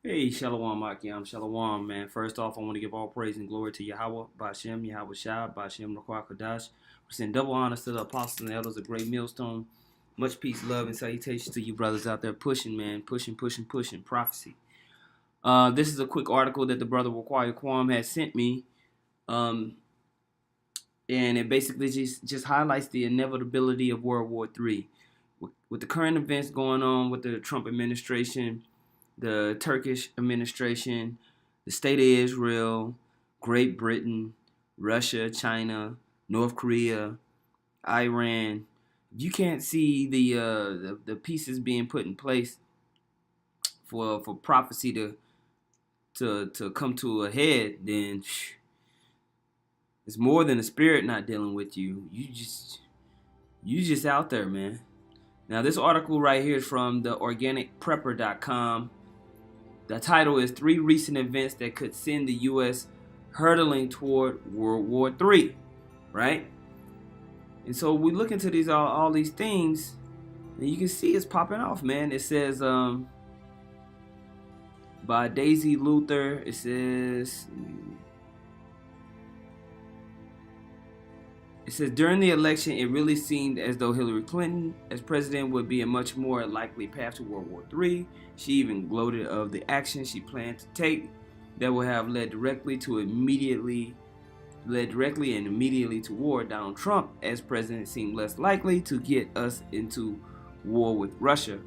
Hey, Shalom, Akim, Shalom, man. First off, I want to give all praise and glory to Yahweh, Bashem, Yahweh Shah, Bashem, Rakwah Kodash. We send double honors to the apostles and the elders of Great Millstone. Much peace, love, and salutations to you brothers out there pushing, man. Pushing. Prophecy. This is a quick article that the brother Rakwah Kwam has sent me. Um, and it basically just highlights the inevitability of World War III. With the current events going on with the Trump administration, the Turkish administration, the state of Israel, Great Britain, Russia, China, North Korea, Iran. You can't see the pieces being put in place for prophecy to come to a head. Then it's more than the spirit not dealing with you. You just out there, man. Now this article right here is from the organicprepper.com. The title is 3 Recent Events That Could Send the U.S. Hurtling Toward World War III, right? And so we look into these all these things, and you can see it's popping off, man. It says by Daisy Luther, it says during the election, it really seemed as though Hillary Clinton as president would be a much more likely path to World War III. She even gloated of the action she planned to take that would have led directly and immediately to war. Donald Trump as president seemed less likely to get us into war with Russia.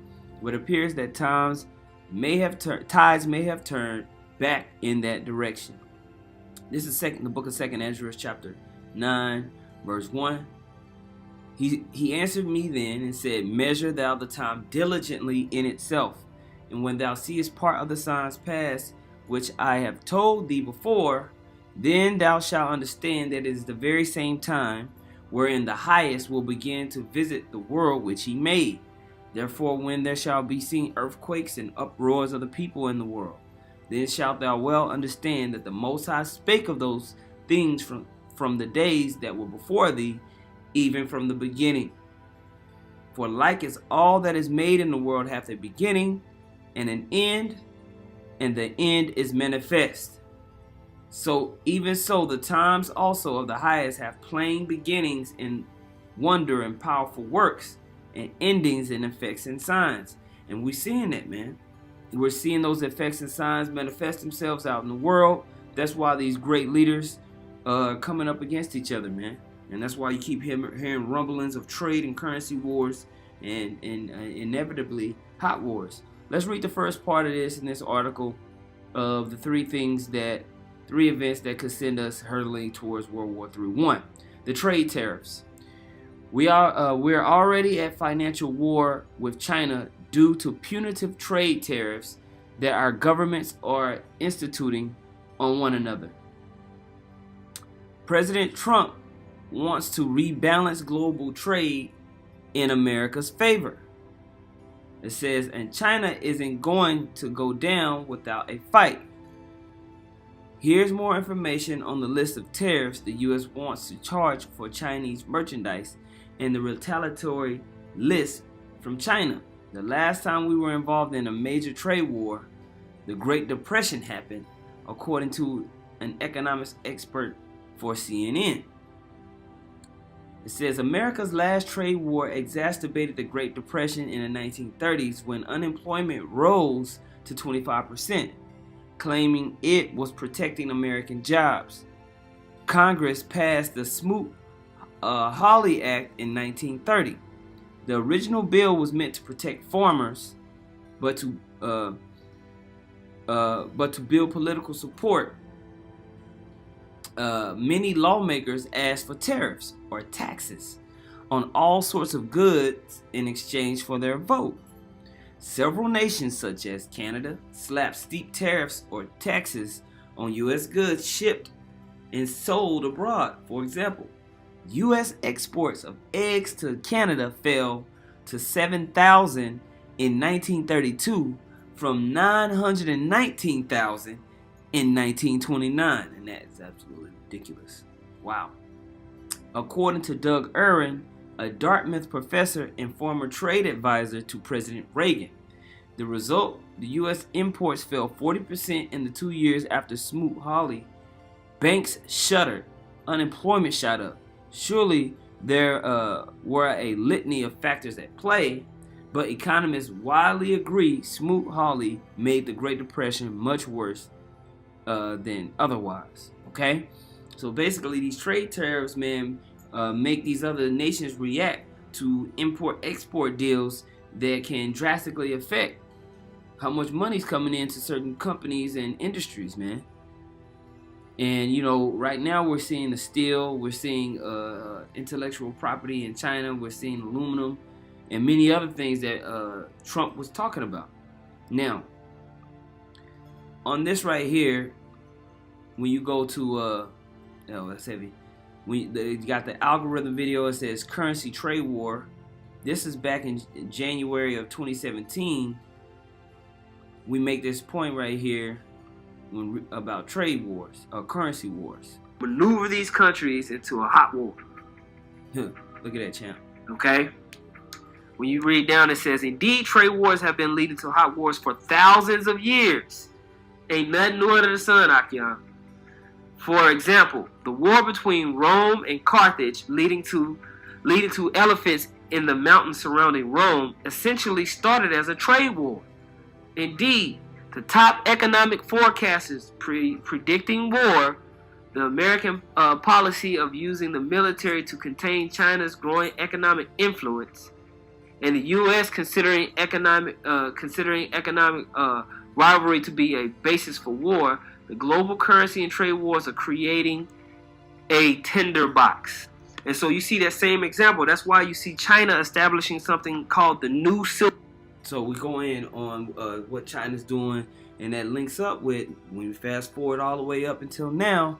But it appears that tides may have turned back in that direction. This is the book of 2nd Ezra, chapter 9. Verse 1, he answered me then and said, Measure thou the time diligently in itself, and when thou seest part of the signs pass, which I have told thee before, then thou shalt understand that it is the very same time wherein the highest will begin to visit the world which he made. Therefore, when there shall be seen earthquakes and uproars of the people in the world, then shalt thou well understand that the Most High spake of those things from the days that were before thee, even from the beginning. For like as all that is made in the world hath a beginning and an end, and the end is manifest. So even so the times also of the highest have plain beginnings in wonder and powerful works, and endings in effects and signs. And we're seeing that, man. We're seeing those effects and signs manifest themselves out in the world. That's why these great leaders coming up against each other, man. And that's why you keep hearing rumblings of trade and currency wars and inevitably hot wars. Let's read the first part of this in this article of the three events that could send us hurtling towards World War III. 1, the trade tariffs. We're already at financial war with China due to punitive trade tariffs that our governments are instituting on one another. President Trump wants to rebalance global trade in America's favor. It says, and China isn't going to go down without a fight. Here's more information on the list of tariffs the U.S. wants to charge for Chinese merchandise and the retaliatory list from China. The last time we were involved in a major trade war, the Great Depression happened, according to an economics expert for CNN. It says America's last trade war exacerbated the Great Depression in the 1930s when unemployment rose to 25%, claiming it was protecting American jobs. Congress passed the Smoot-Hawley Act in 1930. The original bill was meant to protect farmers, but to build political support, many lawmakers asked for tariffs or taxes on all sorts of goods in exchange for their vote. Several nations, such as Canada, slapped steep tariffs or taxes on U.S. goods shipped and sold abroad. For example, U.S. exports of eggs to Canada fell to 7,000 in 1932 from 919,000 in 1929, and that is absolutely ridiculous. Wow. According to Doug Irwin, a Dartmouth professor and former trade advisor to President Reagan, The result, the U.S. imports fell 40% in the 2 years after Smoot-Hawley. Banks shuttered. Unemployment shot up. Surely there were a litany of factors at play, but economists widely agree Smoot-Hawley made the Great Depression much worse than otherwise. Okay? So basically, these trade tariffs, man, make these other nations react to import-export deals that can drastically affect how much money's coming into certain companies and industries, man. And you know, right now we're seeing the steel, we're seeing intellectual property in China, we're seeing aluminum, and many other things that Trump was talking about. Now, on this right here, when you go to, oh, that's heavy. You got the algorithm video. It says currency trade war. This is back in January of 2017. We make this point right here about trade wars or currency wars. Maneuver these countries into a hot war. Look at that, champ. Okay? When you read down, it says, indeed, trade wars have been leading to hot wars for thousands of years. Ain't nothing new under the sun, Akian. For example, the war between Rome and Carthage leading to elephants in the mountains surrounding Rome essentially started as a trade war. Indeed, the top economic forecasters predicting war, the American policy of using the military to contain China's growing economic influence, and the U.S. considering economic rivalry to be a basis for war, the global currency and trade wars are creating a tinderbox. And so you see that same example. That's why you see China establishing something called the New Silk. So we go in on what China's doing, and that links up with, when we fast forward all the way up until now,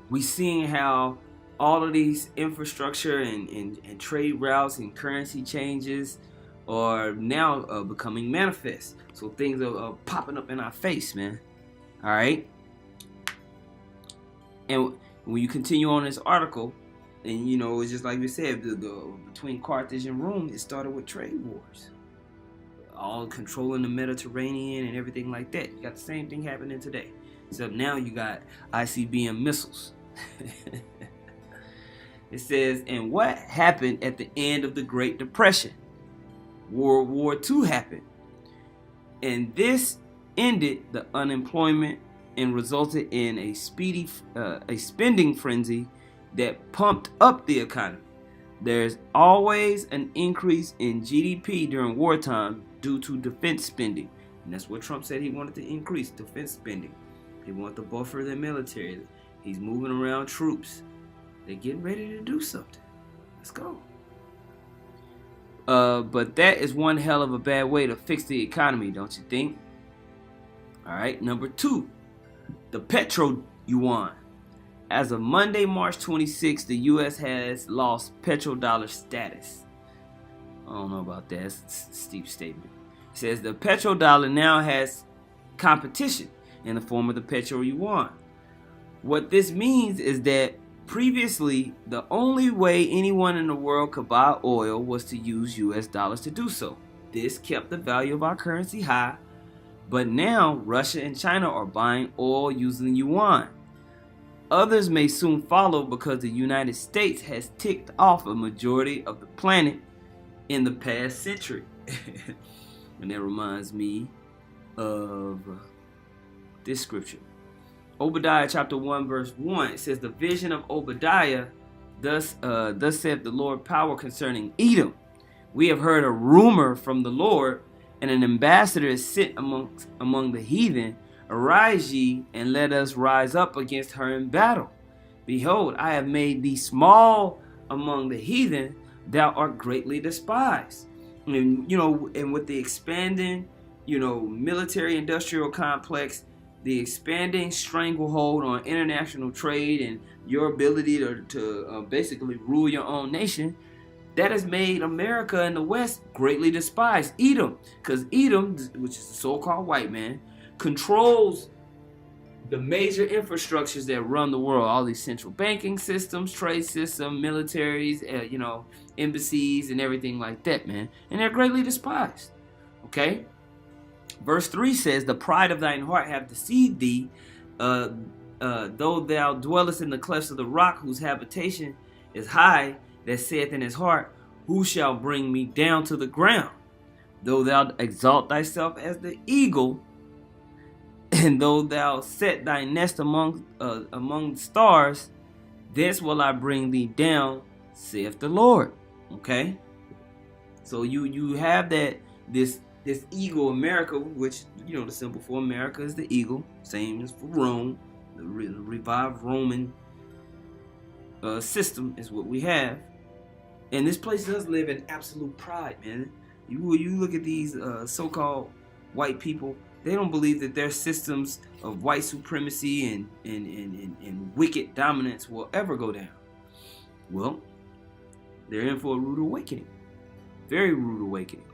we seeing how all of these infrastructure and trade routes and currency changes are now becoming manifest. So things are popping up in our face, man. All right. And when you continue on this article, and you know, it's just like we said, between Carthage and Rome, it started with trade wars, all controlling the Mediterranean and everything like that. You got the same thing happening today, except now you got ICBM missiles. It says, and what happened at the end of the Great Depression? World War II happened, and this ended the unemployment and resulted in a spending frenzy that pumped up the economy. There's always an increase in GDP during wartime due to defense spending, and that's what Trump said he wanted to increase, defense spending. He wanted to buffer the military. He's moving around troops. They're getting ready to do something. Let's go. But that is one hell of a bad way to fix the economy, don't you think? All right, number 2, the petro yuan. As of Monday, March 26, the U.S. has lost petrodollar status. I don't know about that. It's a steep statement. It says the petrodollar now has competition in the form of the petro yuan. What this means is that previously, the only way anyone in the world could buy oil was to use U.S. dollars to do so. This kept the value of our currency high, but now Russia and China are buying oil using yuan. Others may soon follow because the United States has ticked off a majority of the planet in the past century. And that reminds me of this scripture. Obadiah chapter 1 verse 1, it says, the vision of Obadiah, thus saith the Lord power concerning Edom. We have heard a rumor from the Lord, and an ambassador is sent among the heathen. Arise ye, and let us rise up against her in battle. Behold, I have made thee small among the heathen, thou art greatly despised. And and with the expanding, military industrial complex, the expanding stranglehold on international trade and your ability to basically rule your own nation, that has made America and the West greatly despised. Edom, because Edom, which is the so-called white man, controls the major infrastructures that run the world, all these central banking systems, trade system, militaries, embassies and everything like that, man. And they're greatly despised. Okay? Verse 3 says, the pride of thine heart hath deceived thee, though thou dwellest in the clefts of the rock, whose habitation is high, that saith in his heart, who shall bring me down to the ground? Though thou exalt thyself as the eagle, and though thou set thy nest among the stars, thence will I bring thee down, saith the Lord. Okay, so you have this eagle, America, which, you know, the symbol for America is the eagle, same as for Rome. The revived Roman system is what we have, and this place does live in absolute pride, man. You look at these so-called white people; they don't believe that their systems of white supremacy and wicked dominance will ever go down. Well, they're in for a rude awakening, very rude awakening.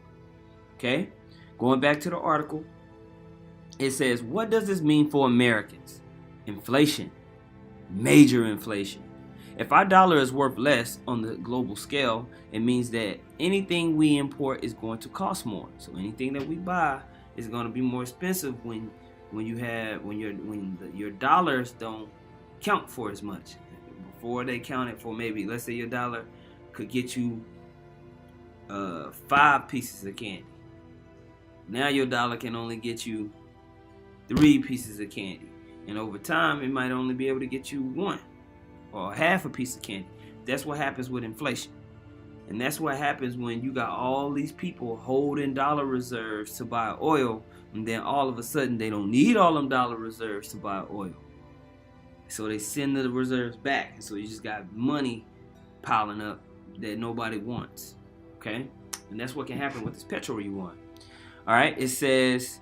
Okay, going back to the article, it says, what does this mean for Americans? Inflation, major inflation. If our dollar is worth less on the global scale, it means that anything we import is going to cost more. So anything that we buy is going to be more expensive when your dollars don't count for as much. Before they counted for, maybe, let's say your dollar could get you 5 pieces of candy. Now your dollar can only get you 3 pieces of candy, and over time it might only be able to get you 1 or half a piece of candy. That's what happens with inflation, and that's what happens when you got all these people holding dollar reserves to buy oil, and then all of a sudden they don't need all them dollar reserves to buy oil, so they send the reserves back, and so you just got money piling up that nobody wants. Okay, and that's what can happen with this petrol you want. All right, it says,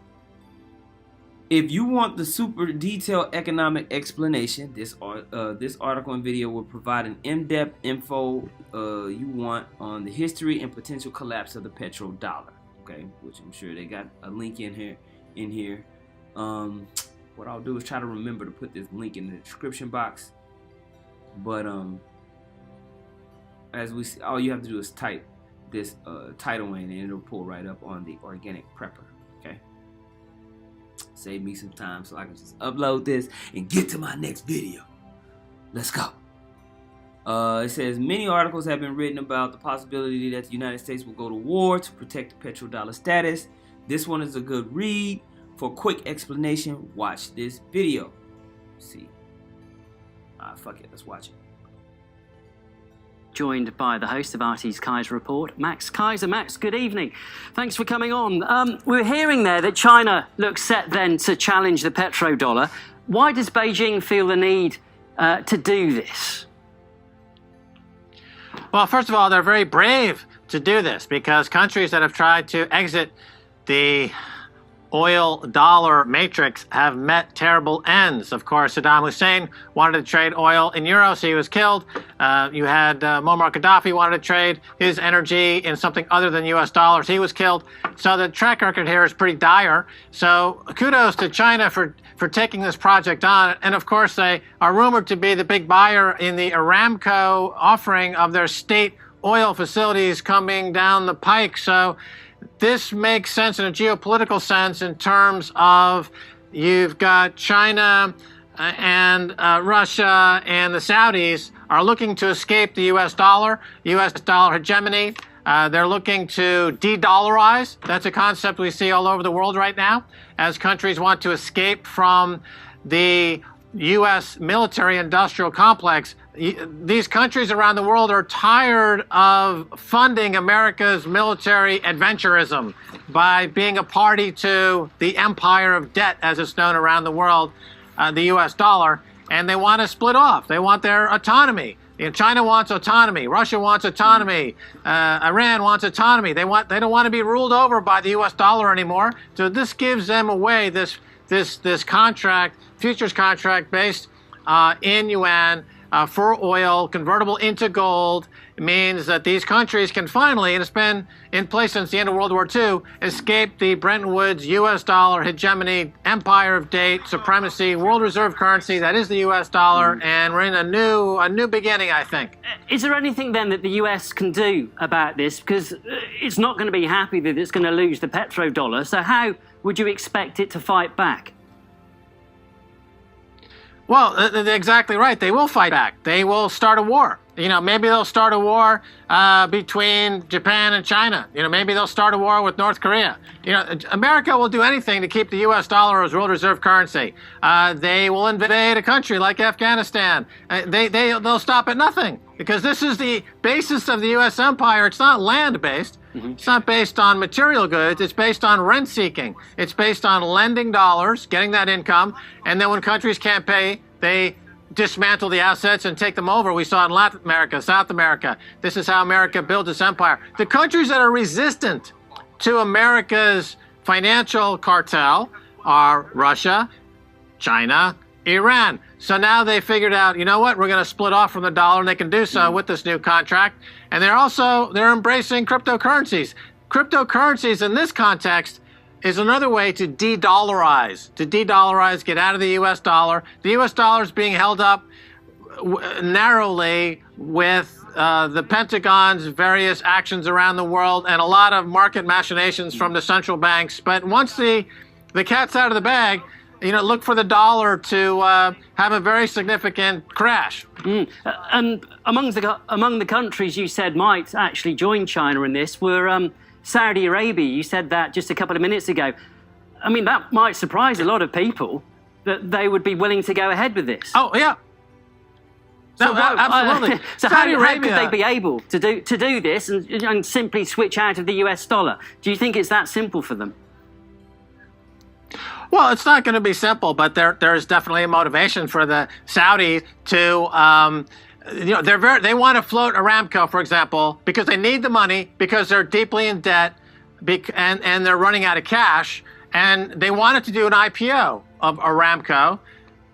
if you want the super detailed economic explanation, this article and video will provide an in-depth info you want on the history and potential collapse of the petrodollar. Okay, which I'm sure they got a link in here. What I'll do is try to remember to put this link in the description box. But as we see, all you have to do is type this title in, and it'll pull right up on the Organic Prepper. Okay, save me some time so I can just upload this and get to my next video. Let's go. It says, many articles have been written about the possibility that the United States will go to war to protect the petrodollar status. This one is a good read. For quick explanation, watch this video. See, fuck it, let's watch it. Joined by the host of RT's Kaiser Report, Max Kaiser. Max, good evening. Thanks for coming on. We're hearing there that China looks set then to challenge the petrodollar. Why does Beijing feel the need to do this? Well, first of all, they're very brave to do this, because countries that have tried to exit the oil dollar matrix have met terrible ends. Of course, Saddam Hussein wanted to trade oil in euros. He was killed. You had Muammar Gaddafi wanted to trade his energy in something other than US dollars. He was killed. So the track record here is pretty dire. So kudos to China for taking this project on. And of course, they are rumored to be the big buyer in the Aramco offering of their state oil facilities coming down the pike. So this makes sense in a geopolitical sense in terms of you've got China and Russia and the Saudis are looking to escape the US dollar hegemony. They're looking to de-dollarize. That's a concept we see all over the world right now as countries want to escape from the U.S. military-industrial complex. These countries around the world are tired of funding America's military adventurism by being a party to the empire of debt, as it's known around the world, the U.S. dollar, and they want to split off. They want their autonomy. China wants autonomy. Russia wants autonomy. Iran wants autonomy. They don't want to be ruled over by the U.S. dollar anymore. So this gives them away this contract, futures contract based in yuan for oil, convertible into gold. It means that these countries can finally, and it's been in place since the end of World War II, escape the Bretton Woods U.S. dollar hegemony, empire of date, supremacy, world reserve currency that is the U.S. dollar, and we're in a new beginning, I think. Is there anything then that the U.S. can do about this? Because it's not going to be happy that it's going to lose the petrodollar. So how would you expect it to fight back? Well, they're exactly right. They will fight back. They will start a war. Maybe they'll start a war between Japan and China. Maybe they'll start a war with North Korea. America will do anything to keep the U.S. dollar as world reserve currency. They will invade a country like Afghanistan. They'll stop at nothing, because this is the basis of the U.S. empire. It's not land-based. It's not based on material goods. It's based on rent-seeking. It's based on lending dollars, getting that income, and then when countries can't pay, they dismantle the assets and take them over. We saw in Latin America, South America. This is how America built its empire. The countries that are resistant to America's financial cartel are Russia, China, Iran. So now they figured out, you know what, we're going to split off from the dollar, and they can do so with this new contract. And they're embracing cryptocurrencies. Cryptocurrencies in this context is another way to de-dollarize, get out of the U.S. dollar. The U.S. dollar is being held up narrowly with the Pentagon's various actions around the world and a lot of market machinations from the central banks. But once the cat's out of the bag, look for the dollar to have a very significant crash. And among the countries you said might actually join China in this were Saudi Arabia. You said that just a couple of minutes ago. I mean, that might surprise a lot of people that they would be willing to go ahead with this. Oh, yeah. No, absolutely. So how could they be able to do this and simply switch out of the US dollar? Do you think it's that simple for them? Well, it's not going to be simple, but there's definitely a motivation for the Saudis to, they want to float Aramco, for example, because they need the money, because they're deeply in debt, and they're running out of cash, and they wanted to do an IPO of Aramco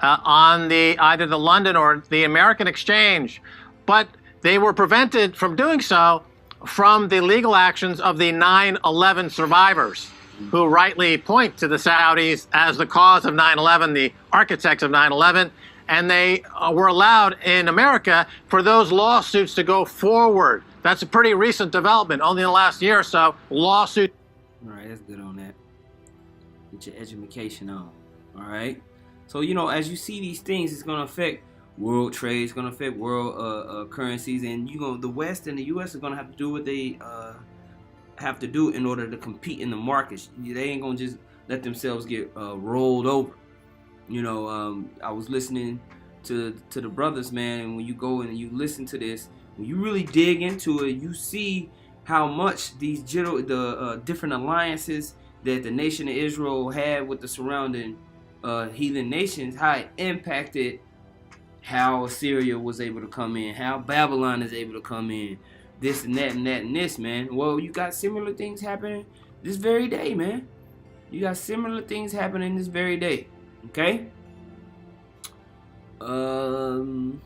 on either the London or the American exchange, but they were prevented from doing so from the legal actions of the 9/11 survivors, who rightly point to the Saudis as the cause of 9/11, the architects of 9/11, and they were allowed in America for those lawsuits to go forward. That's a pretty recent development, only in the last year or so, lawsuit. All right, that's good on that. Get your education on, all right? So, as you see these things, it's going to affect world trade, it's going to affect world currencies, and, the West and the U.S. are going to have to do what they have to do in order to compete in the markets. They ain't gonna just let themselves get rolled over. I was listening to the brothers, man, and when you go and you listen to this, when you really dig into it, you see how much these different alliances that the nation of Israel had with the surrounding heathen nations, how it impacted how Assyria was able to come in, how Babylon is able to come in, this and that and that and this, man. Well, you got similar things happening this very day, man. You got similar things happening this very day. Okay? I'm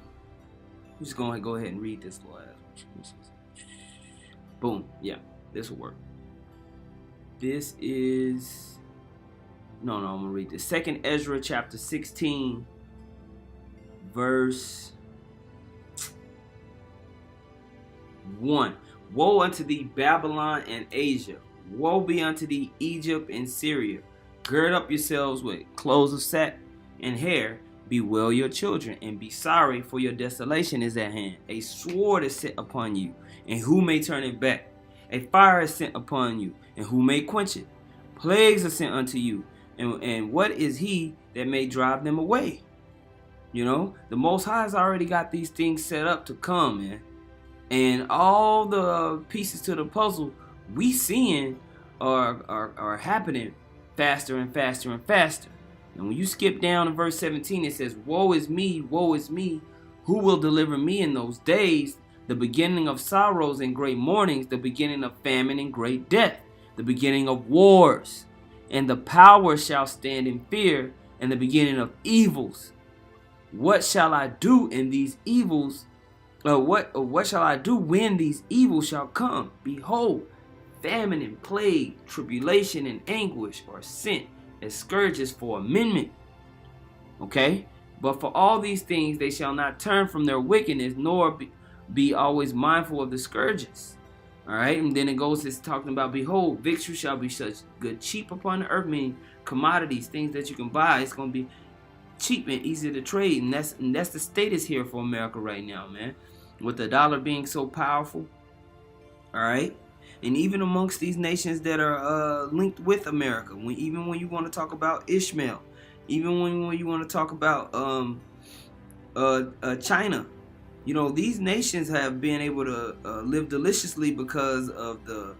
just gonna go ahead and read this last. Boom. Yeah, this will work. This is I'm gonna read this. 2nd Ezra chapter 16, verse 1. Woe unto thee, Babylon and Asia. Woe be unto thee, Egypt and Syria. Gird up yourselves with clothes of sack and hair. Bewail your children, and be sorry, for your desolation is at hand. A sword is set upon you, and who may turn it back? A fire is sent upon you, and who may quench it? Plagues are sent unto you, and what is he that may drive them away? The Most High has already got these things set up to come, man. And all the pieces to the puzzle we seeing are happening faster and faster and faster. And when you skip down to verse 17, it says, woe is me, who will deliver me in those days? The beginning of sorrows and great mournings, the beginning of famine and great death, the beginning of wars. And the power shall stand in fear, and the beginning of evils. What shall I do in these evils? What shall I do when these evils shall come? Behold, famine and plague, tribulation and anguish are sent as scourges for amendment. Okay? But for all these things they shall not turn from their wickedness, nor be always mindful of the scourges. All right, and then it goes, it's talking about, behold, victuals shall be such good cheap upon the earth, meaning commodities, things that you can buy. It's going to be cheap and easy to trade, and that's the status here for America right now, man, with the dollar being so powerful. All right, and even amongst these nations that are linked with America, even when you want to talk about Ishmael, even when you want to talk about China, you know, these nations have been able to live deliciously because of the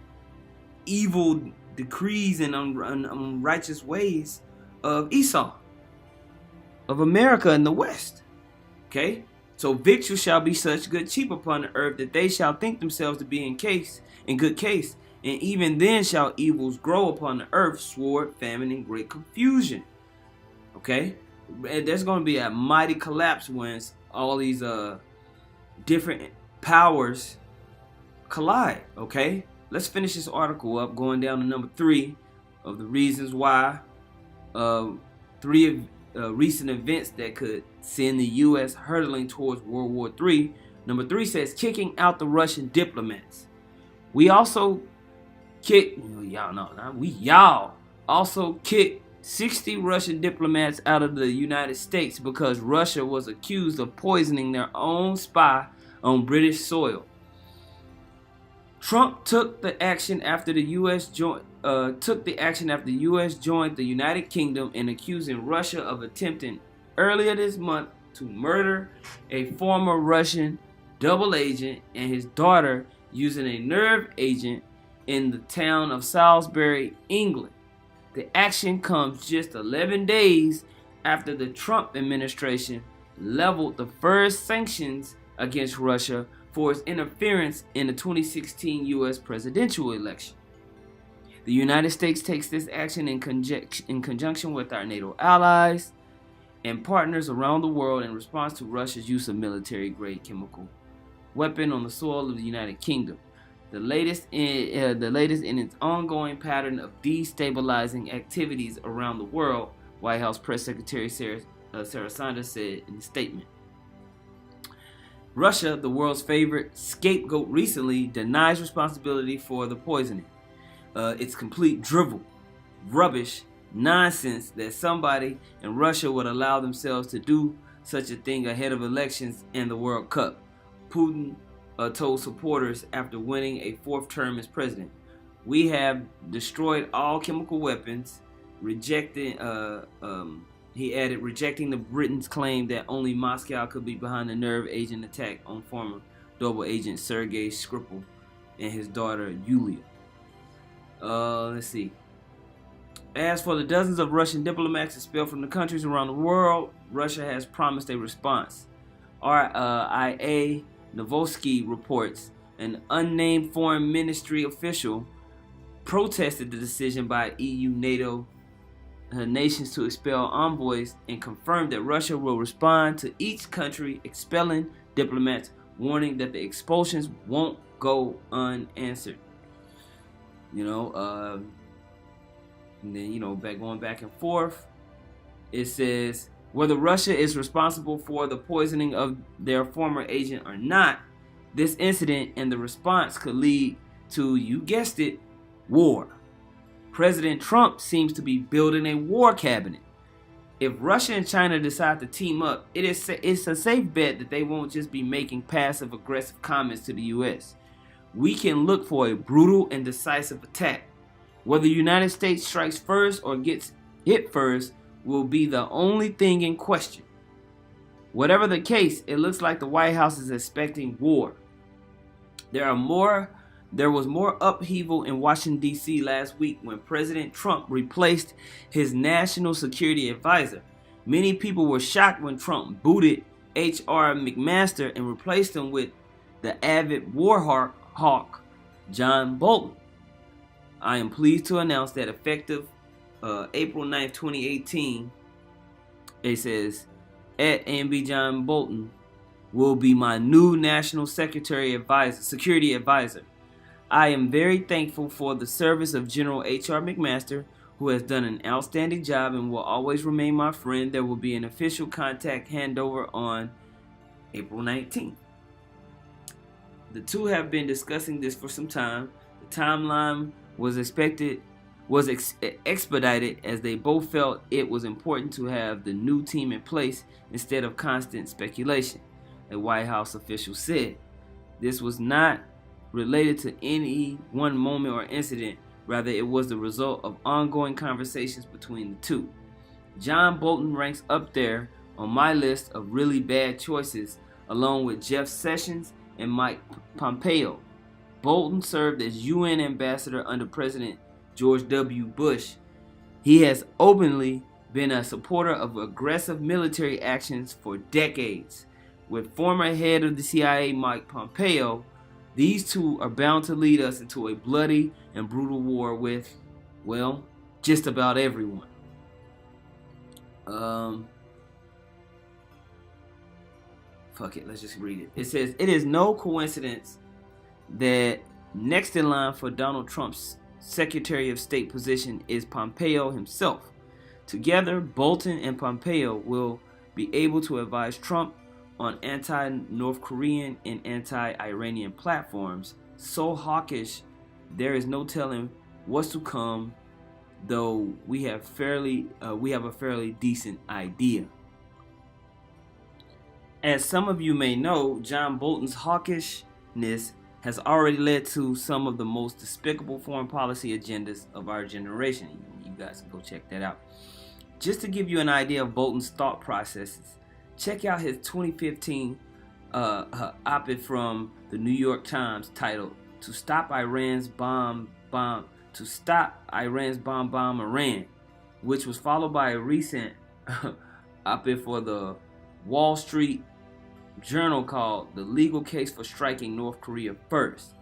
evil decrees and unrighteous ways of Esau, of America and the West. Okay, so victuals shall be such good cheap upon the earth that they shall think themselves to be in good case, and even then shall evils grow upon the earth, sword, famine, and great confusion. Okay, and there's going to be a mighty collapse when all these different powers collide. Okay, let's finish this article up, going down to number 3 of the reasons why, recent events that could send the U.S. hurtling towards World War III. Number 3 says, kicking out the Russian diplomats. We also also kicked 60 Russian diplomats out of the United States because Russia was accused of poisoning their own spy on British soil. Trump took the action after the U.S. joined the United Kingdom in accusing Russia of attempting earlier this month to murder a former Russian double agent and his daughter using a nerve agent in the town of Salisbury, England. The action comes just 11 days after the Trump administration leveled the first sanctions against Russia for its interference in the 2016 U.S. presidential election. The United States takes this action in conjunction with our NATO allies and partners around the world in response to Russia's use of military-grade chemical weapon on the soil of the United Kingdom. The latest in its ongoing pattern of destabilizing activities around the world, White House Press Secretary Sarah Sanders said in a statement. Russia, the world's favorite scapegoat, recently denies responsibility for the poisoning. It's complete drivel, rubbish, nonsense that somebody in Russia would allow themselves to do such a thing ahead of elections and the World Cup. Putin told supporters after winning a 4th term as president. We have destroyed all chemical weapons, rejecting the Britain's claim that only Moscow could be behind the nerve agent attack on former double agent Sergei Skripal and his daughter Yulia. Let's see. As for the dozens of Russian diplomats expelled from the countries around the world, Russia has promised a response. RIA Novosti reports an unnamed foreign ministry official protested the decision by EU NATO nations to expel envoys and confirmed that Russia will respond to each country expelling diplomats, warning that the expulsions won't go unanswered. And then, going back and forth, it says, whether Russia is responsible for the poisoning of their former agent or not, this incident and the response could lead to, you guessed it, war. President Trump seems to be building a war cabinet. If Russia and China decide to team up, it's a safe bet that they won't just be making passive-aggressive comments to the U.S. We can look for a brutal and decisive attack. Whether the United States strikes first or gets hit first will be the only thing in question. Whatever the case, it looks like the White House is expecting war. There was more upheaval in Washington, D.C. last week when President Trump replaced his national security advisor. Many people were shocked when Trump booted H.R. McMaster and replaced him with the avid war hawk, John Bolton. I am pleased to announce that effective April 9th, 2018, it says, at AMB John Bolton will be my new national security advisor. I am very thankful for the service of General H.R. McMaster, who has done an outstanding job and will always remain my friend. There will be an official contact handover on April 19th. The two have been discussing this for some time. The timeline was expedited as they both felt it was important to have the new team in place instead of constant speculation, a White House official said. This was not related to any one moment or incident, rather it was the result of ongoing conversations between the two. John Bolton ranks up there on my list of really bad choices, along with Jeff Sessions and Mike Pompeo. Bolton served as UN ambassador under President George W. Bush. He has openly been a supporter of aggressive military actions for decades. With former head of the CIA Mike Pompeo, these two are bound to lead us into a bloody and brutal war with, well, just about everyone. Fuck it, let's just read it. It says, it is no coincidence that next in line for Donald Trump's Secretary of State position is Pompeo himself. Together, Bolton and Pompeo will be able to advise Trump on anti-North Korean and anti-Iranian platforms, so hawkish there is no telling what's to come, though we have a fairly decent idea. As some of you may know, John Bolton's hawkishness has already led to some of the most despicable foreign policy agendas of our generation. You guys can go check that out. Just to give you an idea of Bolton's thought processes, check out his 2015 op-ed from the New York Times titled "To Stop Iran's Bomb Iran," which was followed by a recent op-ed for the Wall Street Journal called "The Legal Case for Striking North Korea First."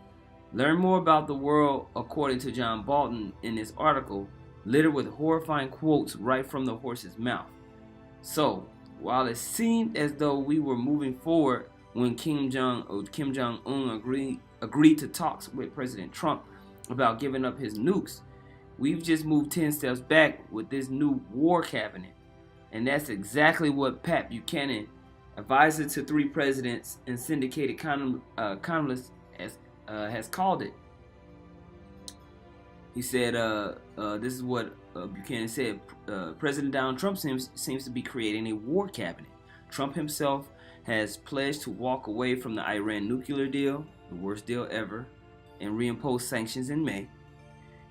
Learn more about the world according to John Bolton in this article, littered with horrifying quotes right from the horse's mouth. So, while it seemed as though we were moving forward when Kim Jong-un agreed to talks with President Trump about giving up his nukes, we've just moved 10 steps back with this new war cabinet. And that's exactly what Pat Buchanan, advisor to 3 presidents and syndicated columnist, has called it. He said, this is what Buchanan said, President Donald Trump seems to be creating a war cabinet. Trump himself has pledged to walk away from the Iran nuclear deal, the worst deal ever, and reimpose sanctions in May.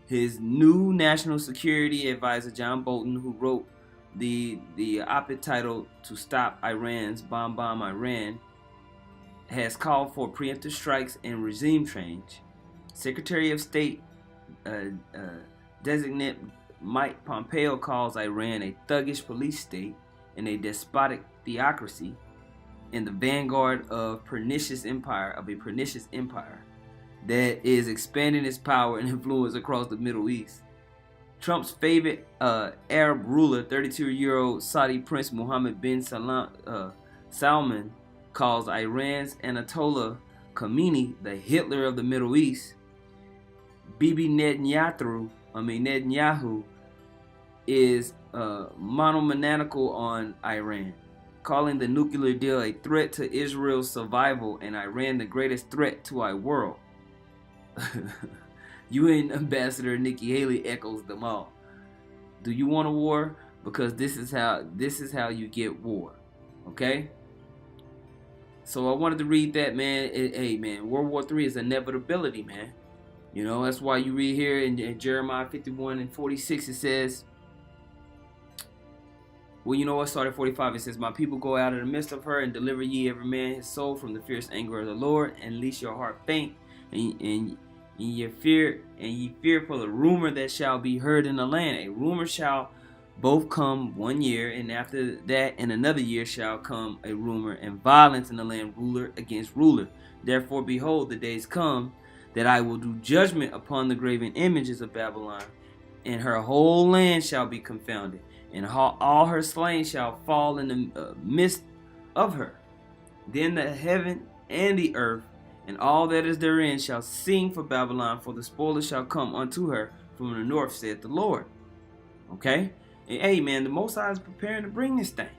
His new national security advisor, John Bolton, who wrote the op-ed titled "To Stop Iran's Bomb Iran," has called for preemptive strikes and regime change. Secretary of State designate Mike Pompeo calls Iran a thuggish police state and a despotic theocracy in the vanguard of a pernicious empire that is expanding its power and influence across the Middle East. Trump's favorite Arab ruler, 32-year-old Saudi Prince Mohammed bin Salman, calls Iran's Ayatollah Khomeini the Hitler of the Middle East. Bibi Netanyahu is monomaniacal on Iran, calling the nuclear deal a threat to Israel's survival and Iran the greatest threat to our world. UN Ambassador Nikki Haley echoes them all. Do you want a war? Because this is how you get war. Okay? So I wanted to read that, man. Hey, man, World War III is inevitability, man. You know, that's why you read here in Jeremiah 51:46, it says, well, you know what? Start at 45. It says, "My people go out in the midst of her, and deliver ye every man his soul from the fierce anger of the Lord, and lest your heart faint, and ye fear for the rumor that shall be heard in the land. A rumor shall both come 1 year, and after that in another year shall come a rumor, and violence in the land, ruler against ruler. Therefore, behold, the days come that I will do judgment upon the graven images of Babylon, and her whole land shall be confounded, and all her slain shall fall in the midst of her. Then the heaven and the earth and all that is therein shall sing for Babylon, for the spoiler shall come unto her from the north, saith the Lord." Okay? And hey, man, the Most High is preparing to bring this thing.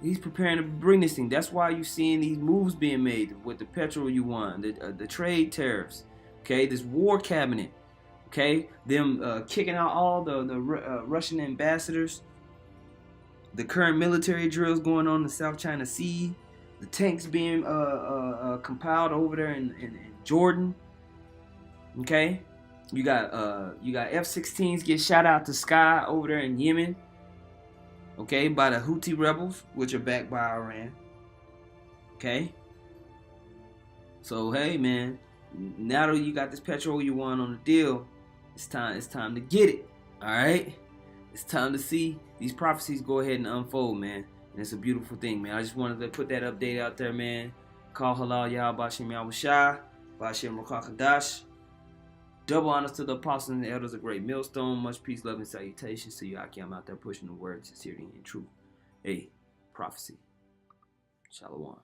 He's preparing to bring this thing. That's why you're seeing these moves being made with the petrol yuan, the trade tariffs, okay, this war cabinet, okay, them kicking out all the Russian ambassadors, the current military drills going on in the South China Sea, the tanks being compiled over there in Jordan, okay. You got F-16s get shot out the sky over there in Yemen, okay, by the Houthi rebels, which are backed by Iran. Okay. So hey, man, now that you got this petrol yuan on the deal, it's time to get it. All right. It's time to see these prophecies go ahead and unfold, man. And it's a beautiful thing, man. I just wanted to put that update out there, man. Call halal Yah Bashim Yahushua, Bashim Rakakadash. Double honors to the apostles and the elders, a great millstone. Much peace, love, and salutations to you, Aki. I'm out there pushing the word, sincerity, and truth. Hey, prophecy. Shalom.